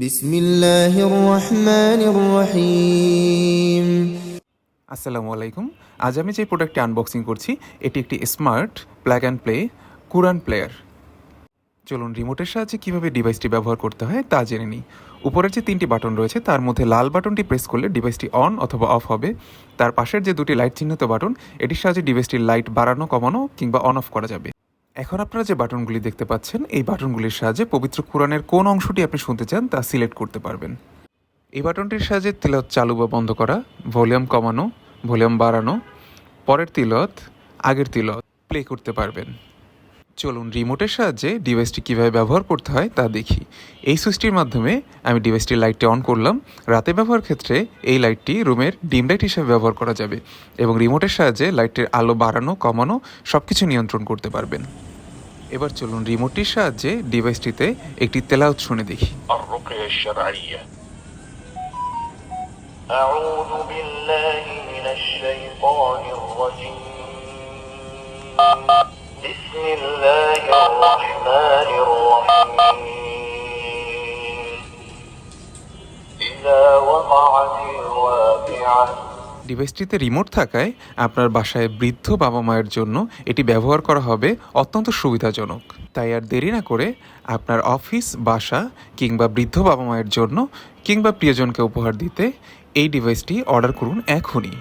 বিসমিল্লাহির রহমানির রহিম। আসসালামু আলাইকুম। আজ আমি যে প্রোডাক্টটি আনবক্সিং করছি এটি একটি smart plug and play Quran player. চলুন রিমোটের সাহায্যে কীভাবে ডিভাইসটি ব্যবহার করতে হয় তা জেনে নিই। উপরের যে 3টি বাটন রয়েছে তার মধ্যে লাল বাটনটি প্রেস করলে ডিভাইসটি অন অথবা অফ হবে। তার পাশের যে 2টি লাইট চিহ্নিত বাটন এটির সাহায্যে ডিভাইসটির লাইট বাড়ানো কমানো কিংবা অন অফ করা যাবে। এখন আপনারা যে বাটনগুলি দেখতে পাচ্ছেন এই বাটনগুলির সাহায্যে পবিত্র কোরআনের কোন অংশটি আপনি শুনতে চান তা সিলেক্ট করতে পারবেন। এই বাটনটির সাহায্যে তিলাওয়াত চালু বা বন্ধ করা, ভলিউম কমানো, ভলিউম বাড়ানো, পরের তিলাওয়াত, আগের তিলাওয়াত প্লে করতে পারবেন। চলুন রিমোটের সাহায্যে ডিভাইসটি কীভাবে ব্যবহার করতে হয় তা দেখি। এই সুইচটির মাধ্যমে আমি ডিভাইসটির লাইটটি অন করলাম। রাতে ব্যবহার ক্ষেত্রে এই লাইটটি রুমের ডিম লাইট হিসেবে ব্যবহার করা যাবে এবং রিমোটের সাহায্যে লাইটটির আলো বাড়ানো কমানো সব কিছু নিয়ন্ত্রণ করতে পারবেন। এবার চলুন রিমোটটির সাহায্যে ডিভাইসটিতে একটি তেলাওয়াত শুনে দেখি। الرقية الشرعية. أعوذ بالله من الشيطان الرجيم. بسم الله الرحمن الرحيم. إذا وقعت الواقعة. ডিভাইসটিতে রিমোট থাকায় আপনার বাসায় বৃদ্ধ বাবা মায়ের জন্য এটি ব্যবহার করা হবে অত্যন্ত সুবিধাজনক। তাই আর দেরি না করে আপনার অফিস, বাসা কিংবা বৃদ্ধ বাবা মায়ের জন্য কিংবা প্রিয়জনকে উপহার দিতে এই ডিভাইসটি অর্ডার করুন এখনই।